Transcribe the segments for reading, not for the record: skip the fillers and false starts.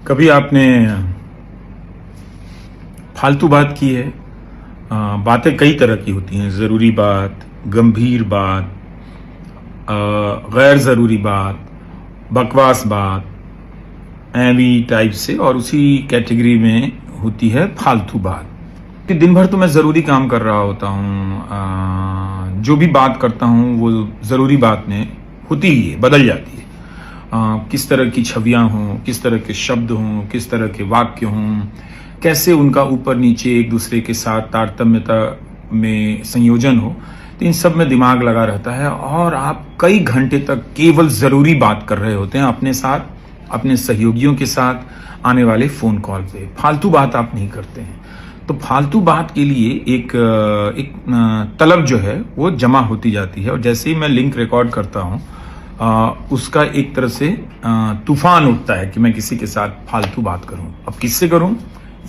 कभी आपने फालतू बात की है? बातें कई तरह की होती हैं। ज़रूरी बात, गंभीर बात, गैर ज़रूरी बात, बकवास बात, एवी टाइप से, और उसी कैटेगरी में होती है फालतू बात। कि दिन भर तो मैं ज़रूरी काम कर रहा होता हूँ, जो भी बात करता हूँ वो ज़रूरी बात में होती ही है, बदल जाती है। किस तरह की छवियां हों, किस तरह के शब्द हों, किस तरह के वाक्य हों, कैसे उनका ऊपर नीचे एक दूसरे के साथ तारतम्यता में संयोजन हो, तो इन सब में दिमाग लगा रहता है और आप कई घंटे तक केवल ज़रूरी बात कर रहे होते हैं अपने साथ, अपने सहयोगियों के साथ आने वाले फ़ोन कॉल पे। फालतू बात आप नहीं करते हैं। तो फालतू बात के लिए एक तलब जो है वो जमा होती जाती है, और जैसे ही मैं लिंक रिकॉर्ड करता हूँ उसका एक तरह से तूफान उठता है कि मैं किसी के साथ फालतू बात करूं। अब किससे करूं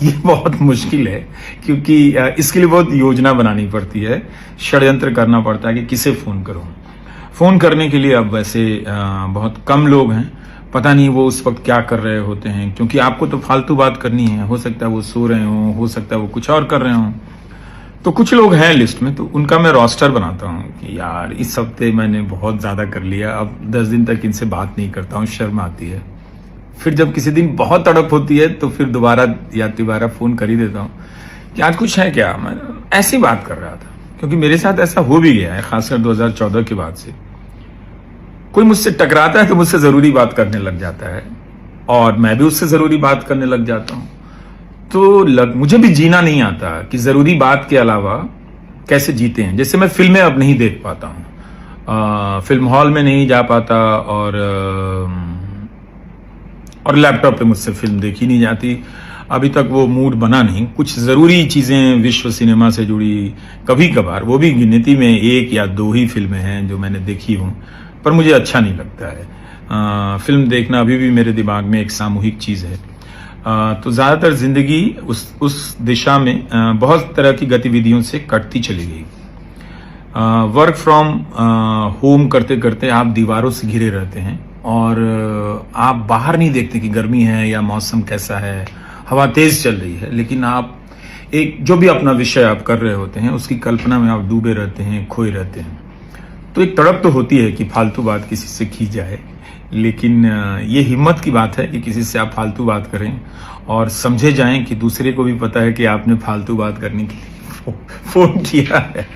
ये बहुत मुश्किल है, क्योंकि इसके लिए बहुत योजना बनानी पड़ती है, षड्यंत्र करना पड़ता है कि किसे फ़ोन करूं। फ़ोन करने के लिए अब वैसे बहुत कम लोग हैं, पता नहीं वो उस वक्त क्या कर रहे होते हैं, क्योंकि आपको तो फालतू बात करनी है। हो सकता है वो सो रहे हों, हो सकता है वो कुछ और कर रहे हों। तो कुछ लोग हैं लिस्ट में, तो उनका मैं रोस्टर बनाता हूँ कि यार इस हफ्ते मैंने बहुत ज़्यादा कर लिया, अब 10 दिन तक इनसे बात नहीं करता हूँ, शर्म आती है। फिर जब किसी दिन बहुत तड़प होती है तो फिर दोबारा फ़ोन कर ही देता हूँ कि आज कुछ है क्या। मैं ऐसी बात कर रहा था, क्योंकि मेरे साथ ऐसा हो भी गया है, खासकर 2014 के बाद से। कोई मुझसे टकराता है तो मुझसे ज़रूरी बात करने लग जाता है, और मैं भी उससे ज़रूरी बात करने लग जाता हूँ। तो मुझे भी जीना नहीं आता कि ज़रूरी बात के अलावा कैसे जीते हैं। जैसे मैं फिल्में अब नहीं देख पाता हूँ, फिल्म हॉल में नहीं जा पाता, और लैपटॉप पे मुझसे फिल्म देखी नहीं जाती। अभी तक वो मूड बना नहीं। कुछ ज़रूरी चीज़ें विश्व सिनेमा से जुड़ी कभी कभार, वो भी गिनती में 1 या 2 ही फिल्में हैं जो मैंने देखी हूँ, पर मुझे अच्छा नहीं लगता है। फिल्म देखना अभी भी मेरे दिमाग में एक सामूहिक चीज़ है। तो ज़्यादातर ज़िंदगी उस दिशा में बहुत तरह की गतिविधियों से कटती चली गई। वर्क फ्रॉम होम करते करते आप दीवारों से घिरे रहते हैं, और आप बाहर नहीं देखते कि गर्मी है या मौसम कैसा है, हवा तेज़ चल रही है, लेकिन आप एक जो भी अपना विषय आप कर रहे होते हैं उसकी कल्पना में आप डूबे रहते हैं, खोए रहते हैं। तो एक तड़प तो होती है कि फालतू बात किसी से की जाए, लेकिन ये हिम्मत की बात है कि किसी से आप फालतू बात करें और समझे जाएं कि दूसरे को भी पता है कि आपने फालतू बात करने के लिए फ़ोन किया है।